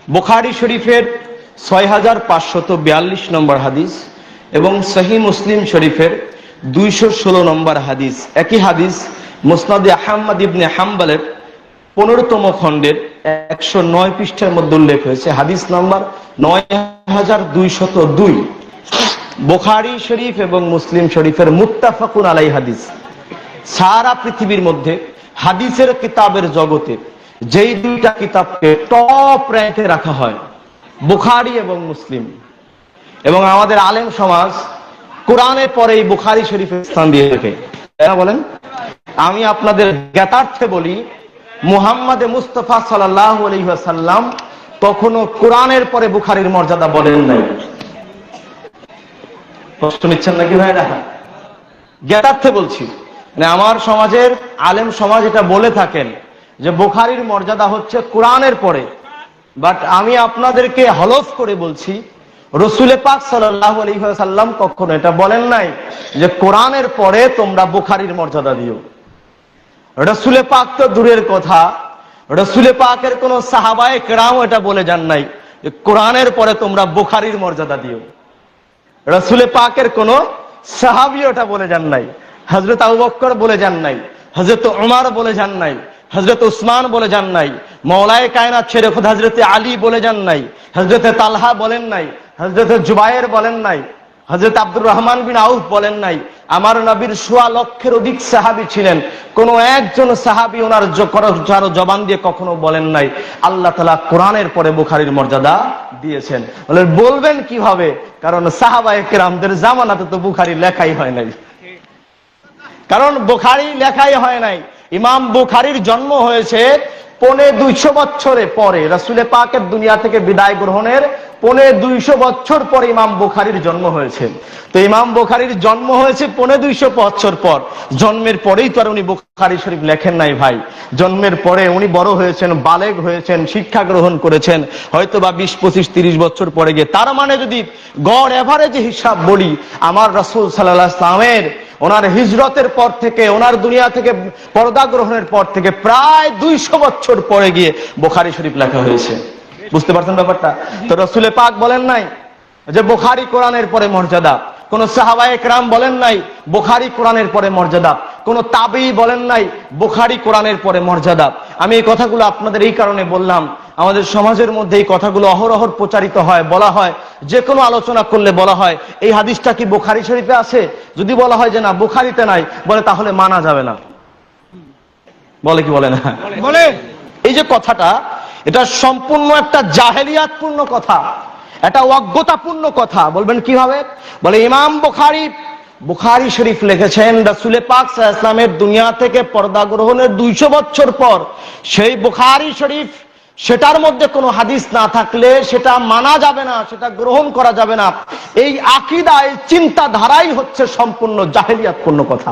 বুখারী শরীফের 6542 নম্বর হাদিস এবং সহিহ মুসলিম শরীফের 216 নম্বর হাদিস। একই হাদিস মুসনাদে আহমদ ইবনে হাম্বলের 15তম খণ্ডের 109 পৃষ্ঠার মধ্যে উল্লেখ হয়েছে। হাদিস নাম্বার 9202। বুখারী শরীফ এবং মুসলিম শরীফের মুত্তাফাকুন আলাই হাদিস। সারা পৃথিবীর মধ্যে হাদিসের কিতাবের জগতে যেই দুইটা কিতাবকে টপ র্যাঙ্কে রাখা হয়, বুখারী এবং মুসলিম, এবং আমাদের আলেম সমাজ কোরআনের পরে এই বুখারী শরীফের স্থান দিয়ে থাকে। বলেন, আমি আপনাদের জ্ঞাতার্থে বলি, মুহাম্মদে মুস্তাফা সাল্লাল্লাহু আলাইহি ওয়াসাল্লাম কখনো কোরআনের পরে বুখারীর মর্যাদা বলেন নাই। প্রশ্ন নিচ্ছেন নাকি ভাইরা? জ্ঞাতার্থে বলছি, মানে আমার সমাজের আলেম সমাজ এটা বলে থাকেন যে বুখারীর মর্যাদা হচ্ছে কোরআনের পরে, বাট আমি আপনাদেরকে হলফ করে বলছি রাসূল পাক সাল্লাল্লাহু আলাইহি ওয়াসাল্লাম কখনো এটা বলেন নাই যে কোরআনের পরে তোমরা বুখারীর মর্যাদা দিও। রাসূল পাক তো দূরের কথা, রাসূল পাকের কোন সাহাবায়ে কেরাম এটা বলে যান নাই যে কোরআনের পরে তোমরা বুখারীর মর্যাদা দিও। রাসূল পাকের কোন সাহাবী এটা বলে যান নাই। হযরত আবু বকর বলে যান নাই, হযরত ওমর বলে যান নাই, হযরত উসমান বলে যান নাই, মাওলায়ে কায়নাত ছেড়ে খুদ হযরত আলী বলে যান নাই, হযরত তালহা বলেন নাই, হযরত জুবায়ের বলেন নাই, হযরত আব্দুর রহমান বিন আউফ বলেন নাই। আমার নবীর 1.25 লক্ষের অধিক সাহাবী ছিলেন, কোন একজন সাহাবী ওনার জবান দিয়ে কখনো বলেন নাই আল্লাহ তাআলা কোরআনের পরে বুখারীর মর্যাদা দিয়েছেন। বলবেন কিভাবে? কারণ সাহাবায়ে কেরামদের জামানাতে তো বুখারী লেখাই হয় নাই। কারণ বুখারী লেখাই হয় নাই। ইমাম বুখারীর জন্ম হয়েছে 250 বছরে পরে, রাসূল পাকের দুনিয়া থেকে বিদায় গ্রহণের 250 বছর পরে ইমাম বুখারীর জন্ম হয়েছে। তো ইমাম বুখারীর জন্ম হয়েছে 250 বছর পর। জন্মের পরেই তো আর উনি বুখারী শরীফ লেখেন নাই ভাই। জন্মের পরে উনি বড় হয়েছেন, বালেগ হয়েছেন, শিক্ষা গ্রহণ করেছেন হয়তো বা 20, 25, 30 বছর পরে গিয়ে। তার মানে যদি গড় এভারেজ হিসাব বলি, আমার রাসূল সাল্লাল্লাহু আলাইহি ওয়াসাল্লামের ওনার হিজরতের পর থেকে, ওনার দুনিয়া থেকে পর্দা গ্রহণের পর থেকে প্রায় 200 বছর পরে গিয়ে বুখারী শরীফ লেখা হয়েছে। বুঝতে পারছেন ব্যাপারটা? তো রাসূল পাক বলেন নাই যে বুখারী কোরআনের পরে মর্যাদা, কোন সাহাবায়ে কেরাম বলেন নাই বুখারী কোরআনের পরে মর্যাদা, কোন তাবেঈ বলেন নাই বুখারী কোরআনের পরে মর্যাদা। আমি এই কথাগুলো আপনাদের এই কারণে বললাম, আমাদের সমাজের মধ্যে এই কথাগুলো অহরহ প্রচারিত হয়, বলা হয়, যে কোনো আলোচনা করলে বলা হয় এই হাদিসটা কি বুখারী শরীফে আছে? যদি বলা হয় যে না বুখারীতে নাই, বলে তাহলে মানা যাবে না। বলে কি বলে না? বলে। এই যে কথাটা, এটা সম্পূর্ণ একটা জাহেলিয়াতপূর্ণ কথা, এটা অজ্ঞতাপূর্ণ কথা। বলবেন কিভাবে? বলে ইমাম বুখারী শরীফ লিখেছেন রাসূল পাক সাল্লাল্লাহু আলাইহি ওয়াসাল্লামের দুনিয়া থেকে পর্দা গ্রহণের 200 বছর পর। সেই বুখারী শরীফ, সেটার মধ্যে কোনো হাদিস না থাকলে সেটা মানা যাবে না, সেটা গ্রহণ করা যাবে না। এই আকীদা, এই চিন্তাধারাই হচ্ছে সম্পূর্ণ জাহেলিয়াতপূর্ণ কথা।